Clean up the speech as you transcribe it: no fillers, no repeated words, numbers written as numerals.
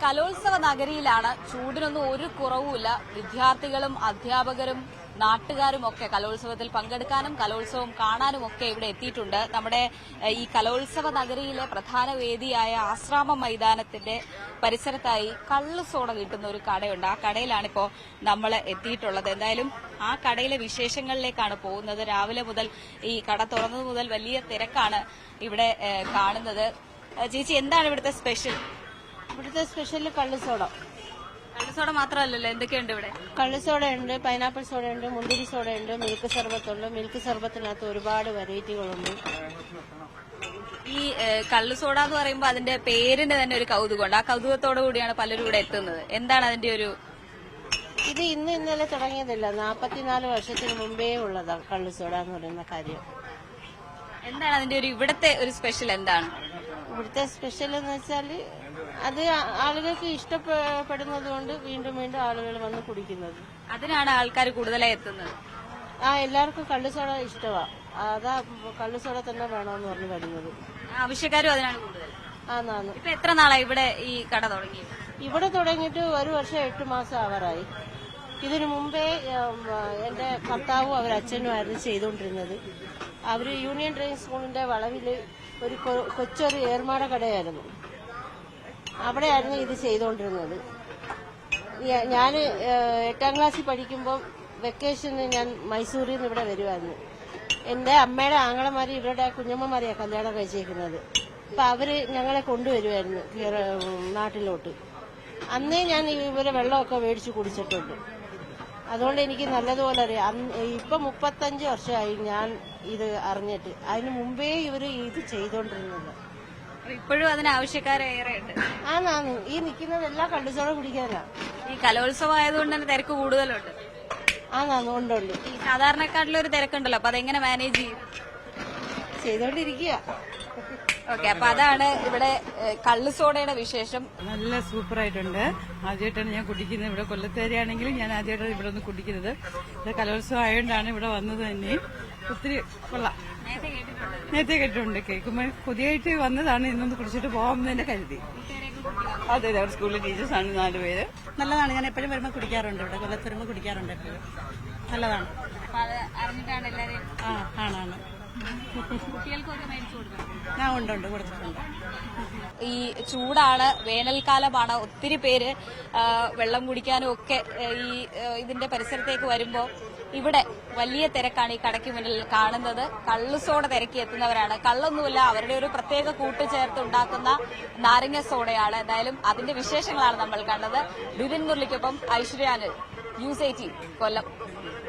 കലോത്സവ നഗരിയിലാണ്. ചൂടിനൊന്നും ഒരു കുറവുമില്ല. വിദ്യാർത്ഥികളും അധ്യാപകരും നാട്ടുകാരും ഒക്കെ കലോത്സവത്തിൽ പങ്കെടുക്കാനും കലോത്സവം കാണാനും ഒക്കെ ഇവിടെ എത്തിയിട്ടുണ്ട്. നമ്മുടെ ഈ കലോത്സവ നഗരിയിലെ പ്രധാന വേദിയായ ആശ്രാമം മൈതാനത്തിന്റെ പരിസരത്തായി കള്ള് സോഡ കിട്ടുന്ന ഒരു കടയുണ്ട്. ആ കടയിലാണിപ്പോ നമ്മൾ എത്തിയിട്ടുള്ളത്. എന്തായാലും ആ കടയിലെ വിശേഷങ്ങളിലേക്കാണ് പോകുന്നത്. രാവിലെ മുതൽ ഈ കട തുറന്നത് മുതൽ വലിയ തിരക്കാണ് ഇവിടെ കാണുന്നത്. ചേച്ചി, എന്താണ് ഇവിടുത്തെ സ്പെഷ്യൽ? ഇവിടുത്തെ സ്പെഷ്യൽ കള്ളുസോഡ. കള്ളുസോഡ മാത്രമല്ലല്ലോ, എന്തൊക്കെയുണ്ട് ഇവിടെ? കള്ളുസോഡ ഉണ്ട്, പൈനാപ്പിൾ സോഡ ഉണ്ട്, മുന്തിരി സോഡ ഉണ്ട്, മിൽക്ക് സർബത്തുണ്ട്. മിൽക്ക് സർബത്തിനകത്ത് ഒരുപാട് വെറൈറ്റികളുണ്ട്. ഈ കള്ളുസോഡ എന്ന് പറയുമ്പോൾ അതിന്റെ പേരിന് തന്നെ ഒരു കൗതുകമുണ്ട്. ആ കൗതുകത്തോടു കൂടിയാണ് പലരും ഇവിടെ എത്തുന്നത്. എന്താണ് അതിന്റെ ഒരു? ഇത് ഇന്നലെ തുടങ്ങിയതല്ല, 44 വർഷത്തിന് മുമ്പേ ഉള്ളതാണ് കള്ളുസോഡ എന്ന് പറയുന്ന കാര്യം. എന്താണ് അതിന്റെ ഒരു ഇവിടത്തെ ഒരു സ്പെഷ്യൽ? എന്താണ് ഇവിടുത്തെ സ്പെഷ്യൽ എന്ന് വെച്ചാൽ അത് ആളുകൾക്ക് ഇഷ്ടപ്പെടുന്നത് കൊണ്ട് വീണ്ടും വീണ്ടും ആളുകൾ വന്ന് കുടിക്കുന്നത്. അതിനാണ് ആൾക്കാർ കൂടുതലായി എത്തുന്നത്. എല്ലാവർക്കും കള്ളുസോഡ ഇഷ്ടമാണ്. അതാ കള്ളുസോഡ തന്നെ വേണമെന്ന് പറഞ്ഞ് വരുന്നത്. ആവശ്യക്കാരും അതിനാണ് കൂടുതൽ. ആന്നാന്ന്. ഇപ്പൊ എത്ര നാളായി ഇവിടെ ഈ കട തുടങ്ങിയത്? ഇവിടെ തുടങ്ങിയിട്ട് 1 വർഷം 8 മാസം ആവാറായി. ഇതിനു മുമ്പേ എന്റെ ഭർത്താവും അവരച്ഛനുമായിരുന്നു ചെയ്തുകൊണ്ടിരുന്നത്. അവര് യൂണിയൻ ഡ്രൈവിംഗ് സ്കൂളിന്റെ വളവില് ഒരു കൊച്ചൊരു ഏർമാട കടയായിരുന്നു. അവിടെയായിരുന്നു ഇത് ചെയ്തുകൊണ്ടിരുന്നത്. ഞാൻ 8ാം ക്ലാസ്സിൽ പഠിക്കുമ്പോൾ വെക്കേഷന് ഞാൻ മൈസൂരിൽ നിന്ന് ഇവിടെ വരുമായിരുന്നു. എന്റെ അമ്മയുടെ ആങ്ങളമാര് ഇവരുടെ കുഞ്ഞമ്മമാരെയാണ് കല്യാണം കഴിച്ചേക്കുന്നത്. അപ്പൊ അവര് ഞങ്ങളെ കൊണ്ടുവരുമായിരുന്നു നാട്ടിലോട്ട്. അന്നേ ഞാൻ ഇവരെ വെള്ളമൊക്കെ മേടിച്ച് കുടിച്ചിട്ടുണ്ട്. അതുകൊണ്ട് എനിക്ക് നല്ലതുപോലെ അറിയാം. ഇപ്പൊ 35 വർഷമായി ഞാൻ ഇത് അറിഞ്ഞിട്ട്. അതിനു മുമ്പേ ഇവര് ഇത് ചെയ്തോണ്ടിരുന്നത്. ഇപ്പോഴും അതിന് ആവശ്യക്കാരേറെ ഉണ്ട്. ആന്നാന്ന്. ഈ നിൽക്കുന്നതെല്ലാം കള്ളുസോഡ കുടിക്കാനാ. ഈ കലോത്സവം ആയതുകൊണ്ട് തന്നെ തിരക്ക് കൂടുതലുണ്ട്. ആന്നാന്ന്, ഉണ്ട്. ഈ സാധാരണക്കാട്ടിലൊരു തിരക്കുണ്ടല്ലോ, അപ്പൊ അതെങ്ങനെ മാനേജ് ചെയ്യും? ചെയ്തോണ്ടിരിക്കുക. ഓക്കെ, അപ്പൊ അതാണ് ഇവിടെ കള്ളുസോഡയുടെ വിശേഷം. നല്ല സൂപ്പറായിട്ടുണ്ട്. ആദ്യമായിട്ടാണ് ഞാൻ കുടിക്കുന്നത്. ഇവിടെ കൊല്ലത്തേരിയാണെങ്കിലും ഞാൻ ആദ്യമായിട്ടാണ് ഇവിടെ ഒന്ന് കുടിക്കുന്നത്. ഇത് കലോത്സവം ആയതുകൊണ്ടാണ് ഇവിടെ വന്നത് തന്നെ. ഒത്തിരി കൊള്ളാം. നേരത്തെ കേട്ടിട്ടുണ്ട്. കേൾക്കുമ്പോൾ പുതിയതായിട്ട് വന്നതാണ്. ഇന്നൊന്ന് കുടിച്ചിട്ട് പോകാമെന്ന് തന്നെ കരുതി. അതെ, അവിടെ സ്കൂളിലെ ടീച്ചേഴ്സാണ് 4 പേര്. നല്ലതാണ്. ഞാൻ എപ്പോഴും വരുമ്പോൾ കുടിക്കാറുണ്ട്. ഇവിടെ കൊല്ലത്ത് വരുമ്പോൾ കുടിക്കാറുണ്ട് എപ്പോഴും. നല്ലതാണ്. ആണാണ്. ഉണ്ട് കൊടുത്തിട്ടുണ്ട്. ഈ ചൂടാണ്, വേനൽക്കാലമാണ്. ഒത്തിരി പേര് വെള്ളം കുടിക്കാനും ഒക്കെ ഈ ഇതിന്റെ പരിസരത്തേക്ക് വരുമ്പോ ഇവിടെ വലിയ തിരക്കാണ് ഈ കടയ്ക്ക് മുന്നിൽ കാണുന്നത്. കള്ളുസോഡ തിരക്കി എത്തുന്നവരാണ്. കള്ളൊന്നുമില്ല, അവരുടെ ഒരു പ്രത്യേക കൂട്ട് ചേർത്ത് ഉണ്ടാക്കുന്ന നാരങ്ങ സോഡയാണ്. എന്തായാലും അതിന്റെ വിശേഷങ്ങളാണ് നമ്മൾ കണ്ടത്. ബിപിൻ മുരളിക്കൊപ്പം ഐശ്വര്യാനിൽ, News 18 കൊല്ലം.